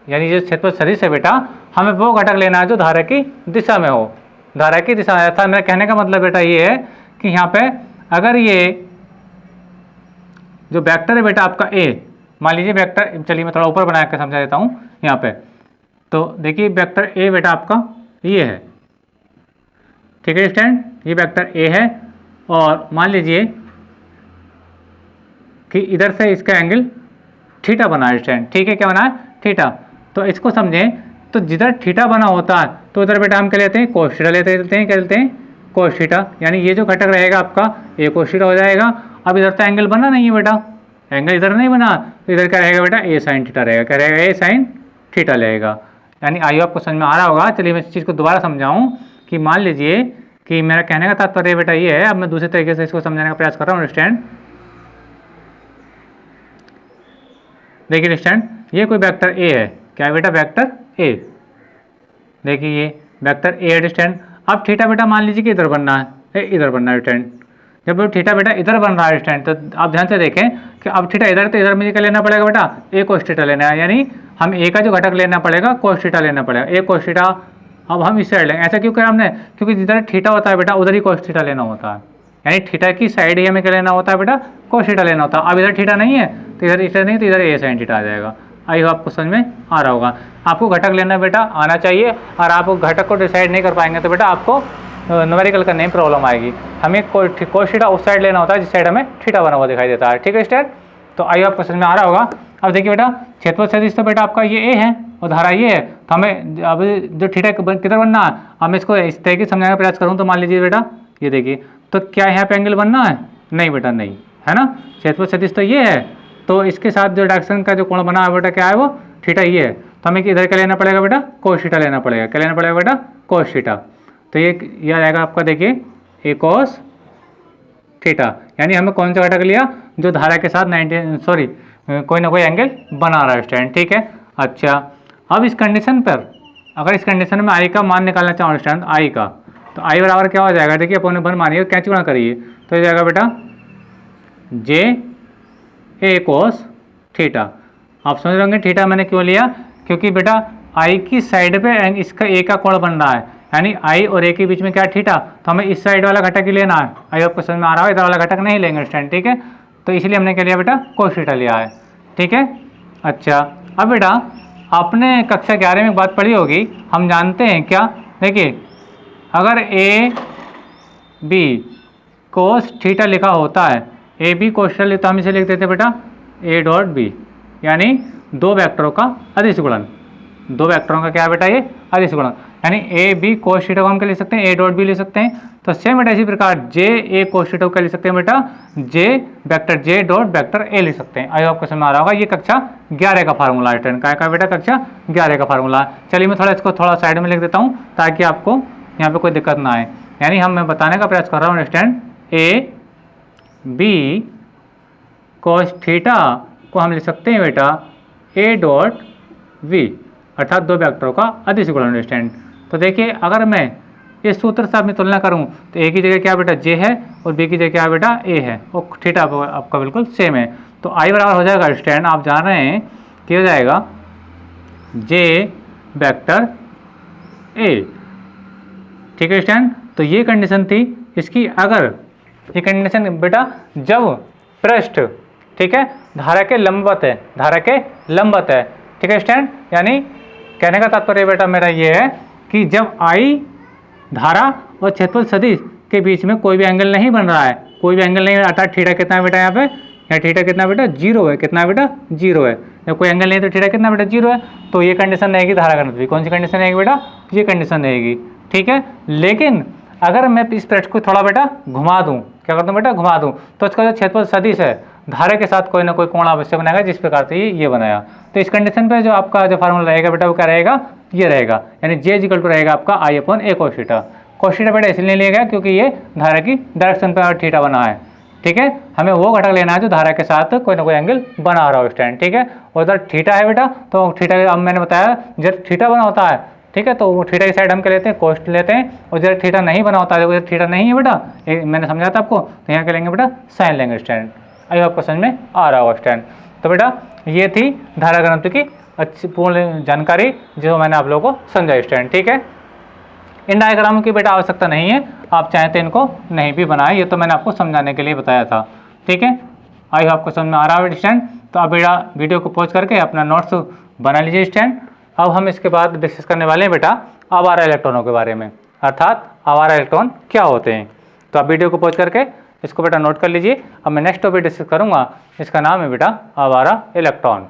Speaker 1: यानी जो क्षेत्रफल सदिश है बेटा हमें वो घटक लेना है जो धारा की दिशा में हो, धारा की दिशा में। था मेरा कहने का मतलब बेटा ये है कि यहाँ पे अगर ये जो वेक्टर है बेटा आपका ए, मान लीजिए वेक्टर, चलिए मैं थोड़ा ऊपर बना के समझा देता हूँ यहाँ पे। तो देखिए वेक्टर ए बेटा आपका ये है, ठीक है स्टैंड, ये वेक्टर ए है और मान लीजिए कि इधर से इसका एंगल थीटा बना है स्टैंड, ठीक है, क्या बना है, थीटा। तो इसको समझें, तो जिधर थीटा बना होता है तो उधर बेटा हम क्या लेते हैं, कोस थीटा लेते हैं, क्या लेते हैं, कोस थीटा, यानी ये जो घटक रहेगा आपका ए कोस थीटा हो जाएगा। अब इधर तो एंगल बना नहीं है बेटा, एंगल इधर नहीं बना, तो इधर क्या रहेगा बेटा, ए साइन थीटा रहेगा, क्या रहेगा, ए साइन थीटा रहेगा। यानी आइए आपको समझ में आ रहा होगा। चलिए मैं इस चीज़ को दोबारा समझाऊँ कि मान लीजिए कि मेरा कहने का तात्पर्य बेटा ये है, अब मैं दूसरे तरीके से इसको समझाने का प्रयास कर रहा हूँ स्टैंड। देखिए स्टैंड, ये कोई वेक्टर ए है, क्या है बेटा, वेक्टर ए, देखिए ये वेक्टर ए है स्टैंड। अब थीटा बेटा मान लीजिए कि इधर बनना है, इधर बनना है स्टैंड। जब थीटा बेटा इधर बन रहा है स्टैंड, तो आप ध्यान से देखें कि अब थीटा इधर, तो इधर मुझे क्या लेना पड़ेगा बेटा, ए कोस थीटा लेना है, यानी हम ए का जो घटक लेना पड़ेगा कोस थीटा लेना पड़ेगा, ए कोस थीटा। अब हम इस साइड लेंगे, ऐसा क्यों करा हमने, क्योंकि जिधर थीटा होता है बेटा उधर ही कोस थीटा लेना होता है, यानी थीटा की साइड ही हमें क्या लेना होता है बेटा, कोस थीटा लेना होता है। अब इधर थीटा नहीं है तो इधर नहीं, तो इधर ए साइन थीटा आ जाएगा। आई आपको समझ में आ रहा होगा। आपको घटक लेना बेटा आना चाहिए, और आप घटक को डिसाइड नहीं कर पाएंगे तो बेटा आपको न्यूमेरिकल करने में प्रॉब्लम आएगी। हमें कोस थीटा उस साइड लेना होता है जिस साइड हमें थीटा बना हुआ दिखाई देता है, ठीक है स्टैंड। तो आई आपको समझ में आ रहा होगा। अब देखिए बेटा क्षेत्रफल सदिश तो बेटा आपका ये ए है और धारा ये है, तो हमें अब जो थीटा किधर बनना है, हम इसको इस तरीके से समझाने का प्रयास करूँ तो मान लीजिए बेटा ये देखिए, तो क्या यहाँ पे एंगल बनना है, नहीं बेटा नहीं है ना, क्षेत्रफल सदिश तो ये है, तो इसके साथ जो डायरेक्शन का जो कोण बना है बेटा क्या है, वो थीटा ये है। तो हमें इधर क्या लेना पड़ेगा बेटा, कोस थीटा लेना पड़ेगा, क्या लेना पड़ेगा बेटा, कोस थीटा। तो ये आ जाएगा आपका, देखिए ए कोस थीटा, यानी हमें कौन सा घटक लिया, जो धारा के साथ कोई ना कोई एंगल बना रहा है स्टैंड, ठीक है। अच्छा, अब इस कंडीशन पर अगर इस कंडीशन में आई का मान निकालना चाहो स्टैंड, आई का, तो आई बराबर क्या हो जाएगा, देखिए अपन वन मानिए, कैंची गुणा करिए, तो ये जाएगा बेटा जे ए कोस थीटा। आप समझ रहे होंगे थीटा मैंने क्यों लिया, क्योंकि बेटा आई की साइड पे इसका ए का कोण बन रहा है, यानी आई और ए के बीच में क्या थीटा, तो हमें इस साइड वाला घटक ही लेना है। आई आपको समझ में आ रहा है, इधर वाला घटक नहीं लेंगे स्टैंड, ठीक है। तो इसलिए हमने क्या लिया बेटा, कोस थीटा लिया है, ठीक है। अच्छा अब बेटा आपने कक्षा 11 में एक बात पढ़ी होगी, हम जानते हैं क्या, देखिए अगर ए बी कोस थीटा लिखा होता है, ए बी कोस थीटा तो हम इसे लिख देते बेटा ए डॉट बी, यानी दो वेक्टरों का अदिश गुणन। दो वेक्टरों का क्या है बेटा, ये अदिश गुणन, यानी ए बी कोस थीटा को हम क्या लिख सकते हैं, ए डॉट बी लिख सकते हैं। तो सेम बेटा इसी प्रकार जे ए कोस थीटा को क्या लिख सकते हैं बेटा, J vector J dot vector A लिख सकते हैं। आई आपको समझ आ रहा होगा, ये कक्षा 11 का फार्मूला है, क्या का बेटा, कक्षा 11 का फार्मूला। चलिए मैं थोड़ा इसको थोड़ा साइड में लिख देता हूँ ताकि आपको यहाँ पे कोई दिक्कत ना आए। यानी हम मैं बताने का प्रयास कर रहा हूँ stand, A B cos theta को हम लिख सकते हैं बेटा ए डॉट वी, अर्थात दो वेक्टरों का अदिश गुणन स्टैंड। तो देखिए अगर मैं इस सूत्र से अपनी तुलना करूं तो ए की जगह क्या बेटा जे है और बी की जगह क्या बेटा ए है, और थीटा आपका बिल्कुल सेम है। तो आई बराबर हो जाएगा स्टैंड, आप जान रहे हैं कि हो जाएगा जे वेक्टर ए, ठीक है स्टैंड। तो ये कंडीशन थी इसकी। अगर ये कंडीशन बेटा जब पृष्ठ, ठीक है, धारा के लंबवत है, धारा के लंबवत है, ठीक है स्टैंड। यानी कहने का तात्पर्य बेटा मेरा ये है कि जब आई धारा और क्षेत्रफल सदिश के बीच में कोई भी एंगल नहीं बन रहा है, कोई भी एंगल नहीं है, अर्थात थीटा कितना है बेटा यहाँ पे, यहाँ थीटा कितना बेटा 0 है, कितना है बेटा 0 है। जब कोई एंगल नहीं है तो थीटा कितना बेटा 0 है, तो ये कंडीशन रहेगी धारा घनत्व की। कौन सी कंडीशन रहेगी बेटा, ये कंडीशन रहेगी, ठीक है। लेकिन अगर मैं इस पृष्ठ को थोड़ा बेटा घुमा दूँ, क्या कर दूँ बेटा, घुमा दूँ, तो इसका जो क्षेत्रफल सदिश है धारा के साथ कोई ना कोई कोण अवश्य बनाएगा, जिस प्रकार से ये बनाया। तो इस कंडीशन पे जो आपका जो फार्मूला रहेगा बेटा वो क्या रहेगा, ये रहेगा, यानी जे इक्वल टू रहेगा आपका आई अपॉन ए कोस थीटा। कोस थीटा बेटा इसलिए लिया गया क्योंकि ये धारा की डायरेक्शन पर थीटा बना है, ठीक है। हमें वो घटक लेना है जो धारा के साथ कोई ना कोई एंगल बना रहा हो स्टैंड, ठीक है। और उधर थीटा है बेटा, तो थीटा अब मैंने बताया जब थीटा बना होता है, ठीक है, तो वो थीटा की साइड हम क्या लेते हैं, कोस लेते हैं। और जब थीटा नहीं बना होता है, उधर थीटा नहीं है बेटा, मैंने समझा था आपको, तो यहाँ क्या लेंगे बेटा, साइन लेंगे स्टैंड। आई आपको समझ में आ रहा होगा स्टैंड। तो बेटा ये थी धारा घनत्व की अच्छी पूर्ण जानकारी जो मैंने आप लोगों को समझाई स्टैंड, ठीक है। इन डायग्रामों की बेटा आवश्यकता नहीं है, आप चाहें तो इनको नहीं भी बनाए, ये तो मैंने आपको समझाने के लिए बताया था, ठीक है। आई आपको समझ में आ रहा है स्टैंड। तो आप बेटा वीडियो को पॉज करके अपना नोट्स बना लीजिए स्टैंड। अब हम इसके बाद डिस्कस करने वाले हैं बेटा आवारा इलेक्ट्रॉनों के बारे में, अर्थात आवारा इलेक्ट्रॉन क्या होते हैं। तो आप वीडियो को पॉज करके इसको बेटा नोट कर लीजिए। अब मैं नेक्स्ट टॉपिक डिस्कस करूंगा, इसका नाम है बेटा आवारा इलेक्ट्रॉन।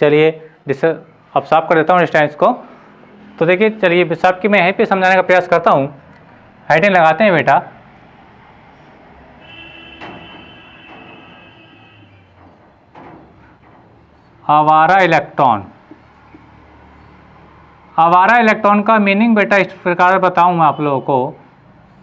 Speaker 1: चलिए अब साफ कर देता हूँ स्टैंड को। तो देखिए चलिए साफ की मैं यहीं पे समझाने का प्रयास करता हूँ। हेडिंग लगाते हैं बेटा आवारा इलेक्ट्रॉन। आवारा इलेक्ट्रॉन का मीनिंग बेटा इस प्रकार बताऊं मैं आप लोगों को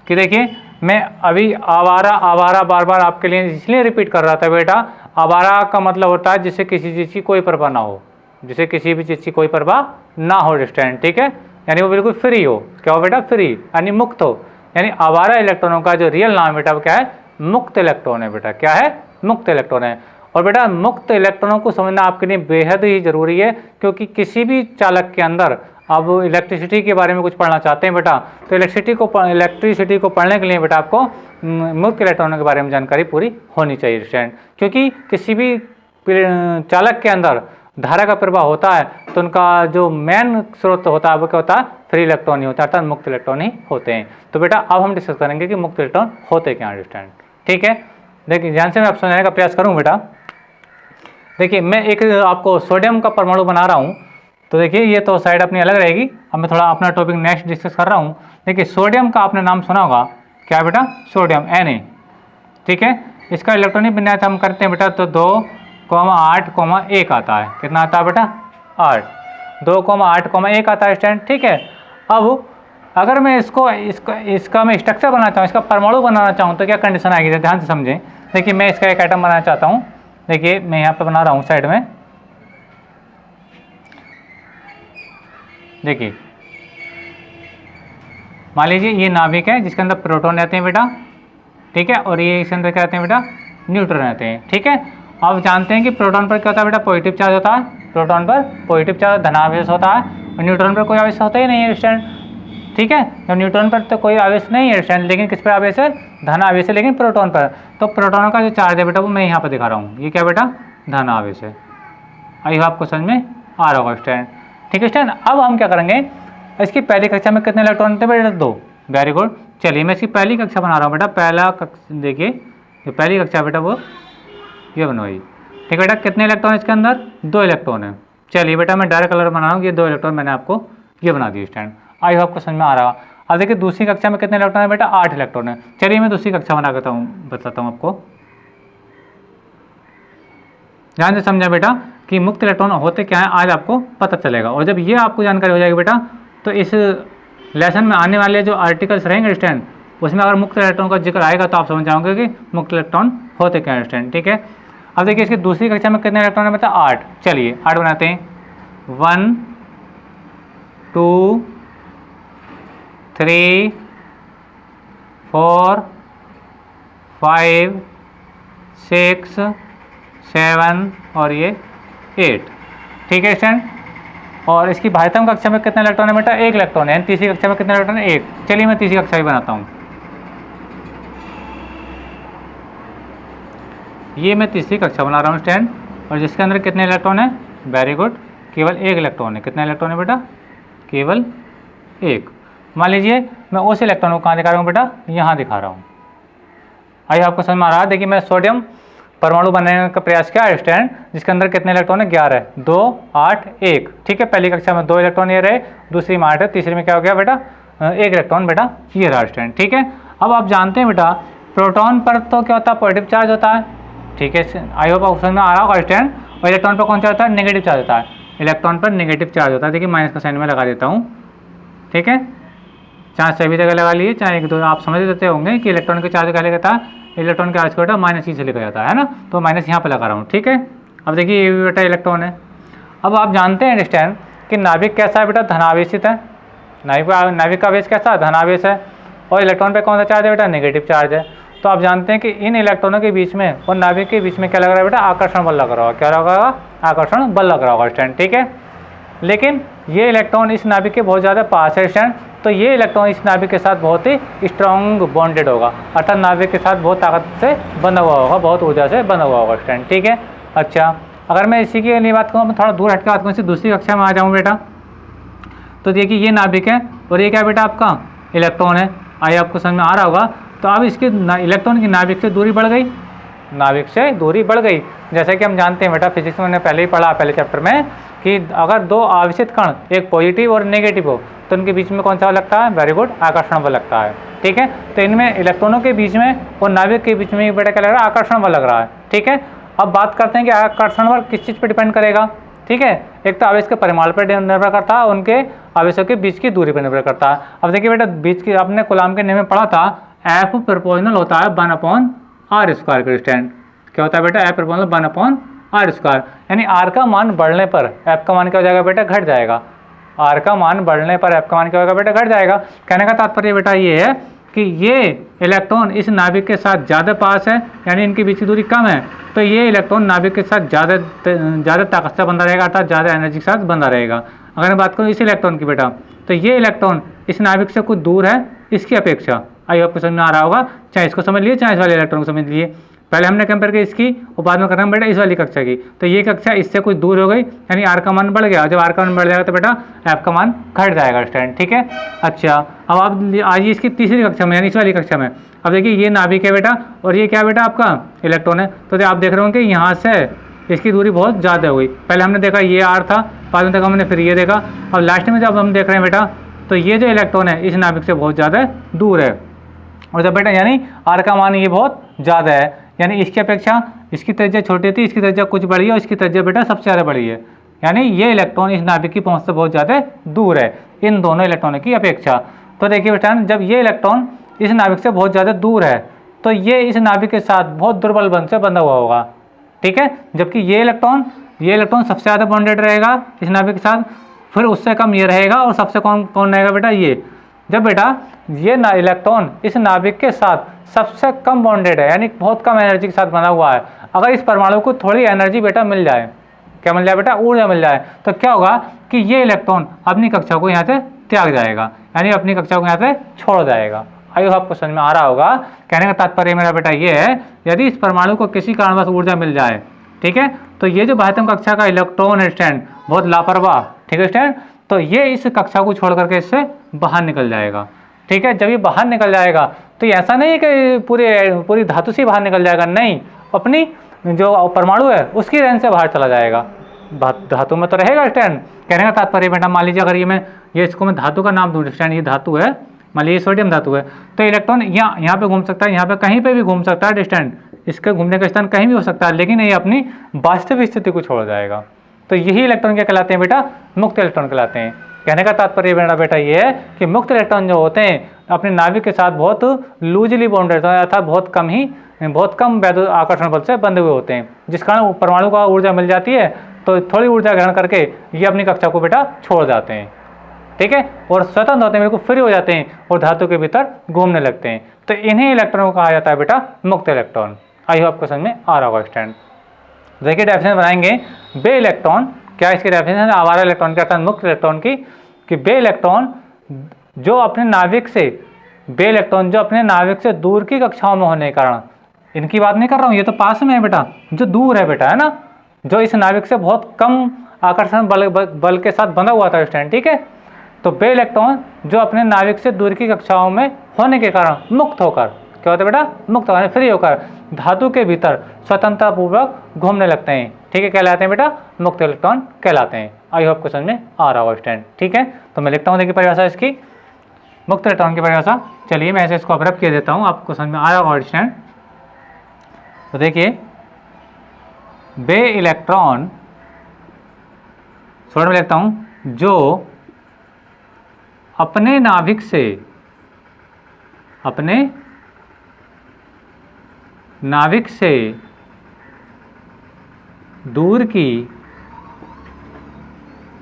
Speaker 1: कि देखिए मैं अभी आवारा आवारा बार बार आपके लिए इसलिए रिपीट कर रहा था बेटा। आवारा का मतलब होता है जिसे किसी चीज़ की कोई परवाह ना हो, जिसे किसी भी चीज़ की कोई परवाह ना हो स्टैंड, ठीक है। यानी वो बिल्कुल फ्री हो, क्या हो बेटा, फ्री यानी मुक्त हो। यानी आवारा इलेक्ट्रॉनों का जो रियल नाम बेटा वो क्या है, मुक्त इलेक्ट्रॉन है बेटा, क्या है, मुक्त इलेक्ट्रॉन है। और बेटा मुक्त इलेक्ट्रॉनों को समझना आपके लिए बेहद ही जरूरी है, क्योंकि किसी भी चालक के अंदर अब इलेक्ट्रिसिटी के बारे में कुछ पढ़ना चाहते हैं बेटा, तो इलेक्ट्रिसिटी को पढ़ने के लिए बेटा आपको मुक्त इलेक्ट्रॉनों के बारे में जानकारी पूरी होनी चाहिए स्टूडेंट। क्योंकि किसी भी चालक के अंदर धारा का प्रवाह होता है तो उनका जो मेन स्रोत होता है वो क्या होता है, फ्री इलेक्ट्रॉन ही होता है, अर्थात मुक्त इलेक्ट्रॉन ही होते हैं। तो बेटा अब हम डिस्कस करेंगे कि मुक्त इलेक्ट्रॉन होते क्या हैं स्टूडेंट, ठीक है। देखिए ध्यान से मैं आप समझाने का प्रयास करूँ बेटा। देखिए मैं एक आपको सोडियम का परमाणु बना रहा हूँ, तो देखिए ये तो साइड अपनी अलग रहेगी। अब मैं थोड़ा अपना टॉपिक नेक्स्ट डिस्कस कर रहा हूँ। देखिए सोडियम का आपने नाम सुना होगा, क्या है बेटा, सोडियम Na, ठीक है। इसका इलेक्ट्रॉनिक विन्यास हम करते हैं बेटा तो 2,8,1 आता है। कितना आता है बेटा, 8, 2,8,1 आता है स्टैंड, ठीक है। अब अगर मैं इसका मैं स्ट्रक्चर बनाना चाहूँ, इसका परमाणु बनाना चाहूँ तो क्या कंडीशन आएगी, ध्यान से समझें। देखिए मैं इसका एक आइटम बनाना चाहता हूँ। देखिए मैं यहाँ पे बना रहा हूँ साइड में, देखिए मान लीजिए ये नाभिक है जिसके अंदर प्रोटॉन रहते हैं बेटा, ठीक है, और ये इसके अंदर क्या रहते हैं बेटा, न्यूट्रॉन रहते हैं, ठीक है। आप जानते हैं कि प्रोटॉन पर क्या होता है बेटा, पॉजिटिव चार्ज होता है, प्रोटॉन पर पॉजिटिव चार्ज धनावेश होता है, और न्यूट्रॉन पर कोई आवेश होता ही नहीं है स्टूडेंट, ठीक है। जब न्यूट्रॉन पर तो कोई आवेश नहीं है स्टूडेंट, लेकिन किस पर आवेश है, धन आवेश है, लेकिन प्रोटॉन पर। तो प्रोटॉन का जो चार्ज है बेटा वो मैं यहाँ पर दिखा रहा हूँ, ये क्या बेटा, धन आवेश है। आई होप आपको समझ में आ रहा होगा स्टूडेंट, ठीक है स्टूडेंट। अब हम क्या करेंगे, इसकी पहली कक्षा में कितने इलेक्ट्रॉन थे बेटा, 2, वेरी गुड। चलिए मैं इसकी पहली कक्षा बना रहा हूँ बेटा, पहला कक्षा देखिए, जो पहली कक्षा बेटा वो ये बनवाई, ठीक है बेटा। कितने इलेक्ट्रॉन इसके अंदर, 2 इलेक्ट्रॉन है। चलिए बेटा मैं डायरेक्ट कलर बना रहा हूँ, ये 2 इलेक्ट्रॉन मैंने आपको ये बना दिए स्टैंड। आई होप आपको समझ में आ रहा है। अब देखिए दूसरी कक्षा में कितने इलेक्ट्रॉन है बेटा, 8 इलेक्ट्रॉन है। चलिए मैं दूसरी कक्षा बना करता हूँ, बताता हूँ आपको, ध्यान से समझा बेटा कि मुक्त इलेक्ट्रॉन होते क्या है, आज आपको पता चलेगा। और जब ये आपको जानकारी हो जाएगी बेटा, तो इस लेसन में आने वाले जो आर्टिकल्स रहेंगे स्टैंड, उसमें अगर मुक्त इलेक्ट्रॉन का जिक्र आएगा तो आप समझ जाओगे कि मुक्त इलेक्ट्रॉन होते क्या है स्टैंड, ठीक है। अब देखिए इसकी दूसरी कक्षा में कितने इलेक्ट्रॉन है बेटा, 8। चलिए 8 बनाते हैं, 1 2 3 4 5 6 7 और ये 8, ठीक है स्टूडेंट। और इसकी बाह्यतम कक्षा में कितने इलेक्ट्रॉन है बेटा, 1 इलेक्ट्रॉन है। तीसरी कक्षा में कितने इलेक्ट्रॉन है, 1। चलिए मैं तीसरी कक्षा भी बनाता हूँ, ये मैं तीसरी कक्षा बना रहा हूँ स्टूडेंट, और जिसके अंदर कितने इलेक्ट्रॉन है, वेरी गुड, केवल 1 इलेक्ट्रॉन है। कितने इलेक्ट्रॉन है बेटा, केवल 1। मान लीजिए मैं उस इलेक्ट्रॉन को कहाँ दिखा रहा हूँ बेटा, यहाँ दिखा रहा हूँ। आइए आपको समझ में आ रहा है। देखिए मैं सोडियम परमाणु बनाने का प्रयास किया है स्टैंड, जिसके अंदर कितने इलेक्ट्रॉन है, 11, 2 8 1, ठीक है। पहली कक्षा में 2 इलेक्ट्रॉन ये रहे, दूसरी में 8 है, तीसरी में क्या हो गया बेटा, 1 इलेक्ट्रॉन बेटा ये रहा स्टैंड, ठीक है। अब आप जानते हैं बेटा प्रोटॉन पर तो क्या होता है, पॉजिटिव चार्ज होता है, ठीक है। आई होप आपको समझ में आ रहा होगा स्टैंड। और इलेक्ट्रॉन पर कौन सा होता है, नेगेटिव चार्ज होता है। इलेक्ट्रॉन पर नेगेटिव चार्ज होता है, देखिए माइनस का साइन में लगा देता हूँ, ठीक है। चार्ज सभी जगह लगा लिए, चाहे 1 2 आप समझ देते होंगे कि इलेक्ट्रॉन के चार्ज क्या लिखा था, इलेक्ट्रॉन के चार्ज को बेटा माइनस ही से लिखा जाता है ना, तो माइनस यहाँ पर लगा रहा हूँ, ठीक है। अब देखिए ये भी बेटा इलेक्ट्रॉन है। अब आप जानते हैं स्टैंड कि नाभिक कैसा है बेटा, धनावेशित है। नाभिक का आवेश कैसा, धनावेश है। और इलेक्ट्रॉन पे कौन सा चार्ज है बेटा, नेगेटिव चार्ज है। तो आप जानते हैं कि इन इलेक्ट्रॉनों के बीच में और नाभिक के बीच में क्या लग रहा है बेटा, आकर्षण बल लग रहा होगा। क्या लगा होगा, आकर्षण बल लग रहा होगा स्टैंड, ठीक है। लेकिन ये इलेक्ट्रॉन इस नाभिक के बहुत ज़्यादा पास है स्टैंड, तो ये इलेक्ट्रॉन इस नाभिक के साथ बहुत ही स्ट्रॉन्ग बॉन्डेड होगा, अर्थात नाभिक के साथ बहुत ताकत से बंधा हुआ होगा, बहुत ऊर्जा से बंधा हुआ होगा स्टैंड, ठीक है। अच्छा अगर मैं इसी की लिए बात करूँ, मैं थोड़ा दूर हट के बात करूँ, दूसरी कक्षा में आ जाऊँ बेटा, तो देखिए ये नाभिक है और ये क्या बेटा आपका इलेक्ट्रॉन है। आइए आपको समझ में आ रहा होगा। तो अब इसकी इलेक्ट्रॉन की नाभिक से दूरी बढ़ गई, नाभिक से दूरी बढ़ गई। जैसे कि हम जानते हैं बेटा फिजिक्स में, मैंने पहले ही पढ़ा पहले चैप्टर में, कि अगर 2 आवेशित कण एक पॉजिटिव और नेगेटिव हो तो उनके बीच में कौन सा लगता है, वेरी गुड, आकर्षण बल लगता है, ठीक है। तो इनमें इलेक्ट्रॉनों के बीच में और नाभिक के बीच में बेटा क्या लग रहा है, आकर्षण बल लग रहा है, ठीक है। अब बात करते हैं कि आकर्षण बल किस चीज़ पर डिपेंड करेगा, ठीक है। एक तो आवेश के परिमाण पर निर्भर करता है, उनके आवेशों के बीच की दूरी पर निर्भर करता है। अब देखिए बेटा बीच की आपने कूलाम के नियम में पढ़ा था, एफ प्रोपोर्शनल होता है 1/r² के स्टैंड। क्या होता है बेटा, एफ प्रोपोर्शनल 1/r², यानी आर का मान बढ़ने पर एफ का मान क्या हो जाएगा बेटा, घट जाएगा। आर का मान बढ़ने पर एफ का मान क्या होगा बेटा, घट जाएगा। कहने का तात्पर्य बेटा ये है कि ये इलेक्ट्रॉन इस नाभिक के साथ ज़्यादा पास है, यानी इनके बीच की दूरी कम है, तो ये इलेक्ट्रॉन नाभिक के साथ ज़्यादा ताकत से बंधा रहेगा, अर्थात ज़्यादा एनर्जी के साथ बंधा रहेगा। अगर मैं बात करूँ इस इलेक्ट्रॉन की बेटा, तो ये इलेक्ट्रॉन इस नाभिक से कुछ दूर है इसकी अपेक्षा। आई आपको समझ में आ रहा होगा, चाहे इसको समझ लिए चाहे इस वाले इलेक्ट्रॉन को समझ लिए। पहले हमने कंपेयर किया इसकी और बाद में कर रहे हैं बेटा इस वाली कक्षा की, तो ये कक्षा इससे कुछ दूर हो गई, यानी आर का मान बढ़ गया। जब आर का मान बढ़ जाएगा तो बेटा एफ का मान घट जाएगा स्टैंड, ठीक है। अच्छा अब आप आइए इसकी तीसरी कक्षा में, यानी इस वाली कक्षा में। अब देखिए ये नाभिक है बेटा और ये क्या बेटा आपका इलेक्ट्रॉन है, तो आप देख रहे होंगे कि यहाँ से इसकी दूरी बहुत ज़्यादा हुई। पहले हमने देखा ये आर था, बाद में देखा हमने फिर ये देखा, और लास्ट में जब हम देख रहे हैं बेटा, तो ये जो इलेक्ट्रॉन है इस नाभिक से बहुत ज़्यादा दूर है। और जब बेटा यानी आर का मान ये बहुत ज़्यादा है, यानी इसकी अपेक्षा इसकी त्रिज्या छोटी थी, इसकी त्रिज्या कुछ बड़ी है और इसकी त्रिज्या बेटा सबसे ज़्यादा बड़ी है, यानी ये इलेक्ट्रॉन इस नाभिक की पहुंच से बहुत ज़्यादा दूर है इन दोनों इलेक्ट्रॉनों की अपेक्षा। तो देखिए बेटा जब ये इलेक्ट्रॉन इस नाभिक से बहुत ज़्यादा दूर है तो ये इस नाभिक के साथ बहुत दुर्बल बंध से बंधा हुआ होगा, ठीक है। जबकि ये इलेक्ट्रॉन सबसे ज़्यादा बॉन्डेड रहेगा इस नाभिक के साथ, फिर उससे कम ये रहेगा और सबसे कौन रहेगा बेटा ये। जब बेटा ये इलेक्ट्रॉन इस नाभिक के साथ सबसे कम बॉन्डेड है, यानी बहुत कम एनर्जी के साथ बना हुआ है, अगर इस परमाणु को थोड़ी एनर्जी बेटा मिल जाए, क्या मिल जाए बेटा, ऊर्जा मिल जाए, तो क्या होगा कि ये इलेक्ट्रॉन अपनी कक्षा को यहाँ से त्याग जाएगा, यानी अपनी कक्षा को यहाँ से छोड़ जाएगा। आई होप आपको समझ में आ रहा होगा। कहने का तात्पर्य मेरा बेटा ये है, यदि इस परमाणु को किसी कारणवश ऊर्जा मिल जाए, ठीक है, तो ये जो बाह्यतम कक्षा का इलेक्ट्रॉन स्टैंड बहुत लापरवाह, ठीक है स्टैंड, तो ये इस कक्षा को छोड़ करके इससे बाहर निकल जाएगा। ठीक है, जब ये बाहर निकल जाएगा तो ये ऐसा नहीं है कि पूरी धातु से बाहर निकल जाएगा, नहीं, अपनी जो परमाणु है उसकी रेंज से बाहर चला जाएगा, धातु में तो रहेगा स्टैंड। कहने का तात्पर्य बेटा, मान लीजिए अगर ये इसको मैं धातु का नाम दूँ, स्टैंड ये धातु है, मान लीजिए सोडियम धातु है, तो इलेक्ट्रॉन यहाँ पे घूम सकता है, यहाँ पे कहीं पे भी घूम सकता है स्टैंड, इसके घूमने का स्थान कहीं भी हो सकता है, लेकिन ये अपनी वास्तविक स्थिति को छोड़ जाएगा। तो यही इलेक्ट्रॉन क्या कहलाते हैं बेटा, मुक्त इलेक्ट्रॉन कहलाते हैं। कहने का तात्पर्य मेरा बेटा ये है कि मुक्त इलेक्ट्रॉन जो होते हैं अपने नाभिक के साथ बहुत लूजली बॉन्डेड अर्थात बहुत कम वैद्युत आकर्षण बल से बंधे हुए होते हैं, जिस कारण परमाणु को ऊर्जा मिल जाती है तो थोड़ी ऊर्जा ग्रहण करके ये अपनी कक्षा को बेटा छोड़ जाते हैं। ठीक है, और स्वतंत्र होते हैं, बिल्कुल फ्री हो जाते हैं और धातु के भीतर घूमने लगते हैं। तो इन्हीं इलेक्ट्रॉनों को कहा जाता है बेटा मुक्त इलेक्ट्रॉन। आई होप आपको समझ में आ रहा होगा स्टैंड। देखिए डेफिनेशन बनाएंगे, बे इलेक्ट्रॉन, क्या इसकी डेफिनेशन है आवारा इलेक्ट्रॉन के अर्थात मुक्त इलेक्ट्रॉन की, कि बे इलेक्ट्रॉन जो अपने नाभिक से दूर की कक्षाओं में होने के कारण, इनकी बात नहीं कर रहा हूँ, ये तो पास में है बेटा, जो दूर है बेटा, है ना, जो इस नाभिक से बहुत कम आकर्षण बल के साथ बंधा हुआ था स्टैंड। ठीक है, तो बे इलेक्ट्रॉन जो अपने नाभिक से दूर की कक्षाओं में होने के कारण मुक्त होकर, क्या होता है बेटा, मुक्त होकर फ्री होकर धातु के भीतर स्वतंत्रता पूर्वक घूमने लगते हैं। ठीक है, कहलाते हैं बेटा मुक्त इलेक्ट्रॉन कहलाते हैं। आई होप क्वेश्चन में आ रहा होगा स्टैंड। ठीक है, तो मैं लिखता हूँ, देखिए परिभाषा इसकी, मुक्त इलेक्ट्रॉन की परिभाषा। चलिए मैं ऐसे इसको अवरप किए देता हूँ, आपको समझ में आया होगा स्टैंड। तो देखिए बे इलेक्ट्रॉन, थोड़ा मैं लिखता हूँ, जो अपने नाभिक से दूर की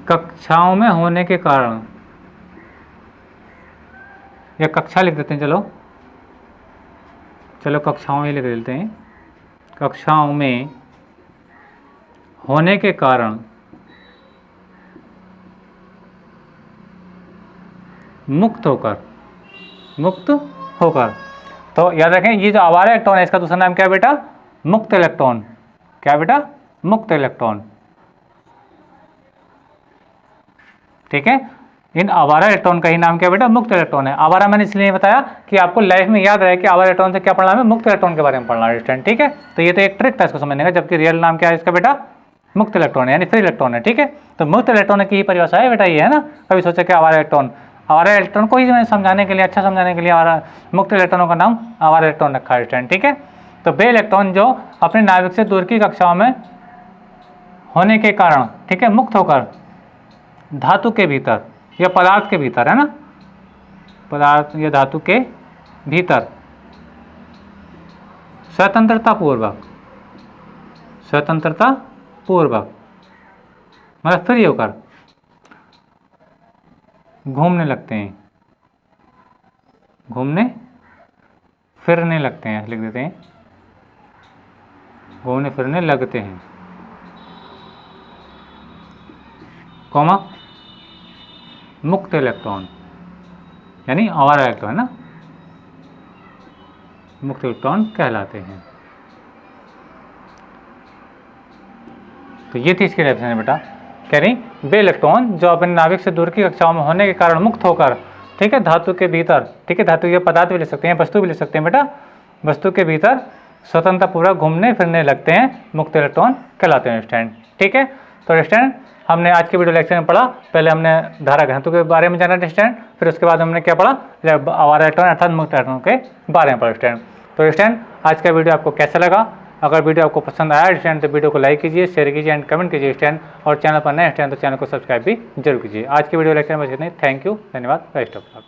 Speaker 1: कक्षाओं में होने के कारण, या कक्षा लिख देते हैं, चलो कक्षाओं में लिख देते हैं, कक्षाओं में होने के कारण मुक्त होकर, तो याद रखें ये जो आवारा इलेक्ट्रॉन है इसका दूसरा नाम क्या है बेटा, मुक्त इलेक्ट्रॉन। क्या बेटा, मुक्त इलेक्ट्रॉन। ठीक है, इन आवारा इलेक्ट्रॉन का ही नाम क्या बेटा, मुक्त इलेक्ट्रॉन है। आवारा मैंने इसलिए बताया कि आपको लाइफ में याद रहे कि आवारा इलेक्ट्रॉन से क्या पढ़ना है, मुक्त इलेक्ट्रॉन के बारे में पढ़ना है। ठीक है, तो ये तो एक ट्रिक था इसको समझने का, जबकि रियल नाम क्या है इसका बेटा, मुक्त इलेक्ट्रॉन है, यानी फ्री इलेक्ट्रॉन है। ठीक है, तो मुक्त इलेक्ट्रॉन की ही परिभाषा है बेटा ये, है ना। कभी सोचा कि आवारा इलेक्ट्रॉन को ही मैंने समझाने के लिए, अच्छा समझाने के लिए मुक्त इलेक्ट्रॉनों का नाम आवारा इलेक्ट्रॉन रखा है स्टैंड। ठीक है, तो बे इलेक्ट्रॉन जो अपने नाभिक से दूर की कक्षाओं में होने के कारण, ठीक है, मुक्त होकर धातु के भीतर या पदार्थ के भीतर, है ना, पदार्थ या धातु के भीतर स्वतंत्रता पूर्वक मतलब फ्री होकर घूमने लगते हैं, घूमने फिरने लगते हैं, लिख देते हैं, घूमने फिरने लगते हैं, कॉमा मुक्त इलेक्ट्रॉन यानी आवारा इलेक्ट्रॉन, है ना, मुक्त इलेक्ट्रॉन कहलाते हैं। तो ये थी इसकी डेफिनेशन बेटा, कह रही वे इलेक्ट्रॉन जो अपने नाभिक से दूर की कक्षाओं में होने के कारण मुक्त होकर, ठीक है, धातु के भीतर, ठीक है, धातु के पदार्थ भी ले सकते हैं, वस्तु भी ले सकते हैं बेटा, वस्तु के भीतर स्वतंत्रता पूर्वक घूमने फिरने लगते हैं, मुक्त इलेक्ट्रॉन कहलाते हैं स्टैंड। ठीक है, तो स्टैंड हमने आज के वीडियो लेक्चर में पढ़ा, पहले हमने धारा घनत्व के बारे में जाना स्टैंड, फिर उसके बाद हमने क्या पढ़ा, आवारा इलेक्ट्रॉन अर्थात मुक्त इलेक्ट्रॉन के बारे में पढ़ा स्टैंड। तो स्टैंड आज का वीडियो आपको कैसा लगा? अगर वीडियो आपको पसंद आया स्टैंड तो वीडियो को लाइक कीजिए, शेयर कीजिए एंड कमेंट कीजिए स्टैंड, और चैनल पर नए स्टैंड तो चैनल को सब्सक्राइब भी जरूर कीजिए। आज के वीडियो लेक्चर में बस इतना ही। थैंक यू, धन्यवाद, बेस्ट ऑफ लक।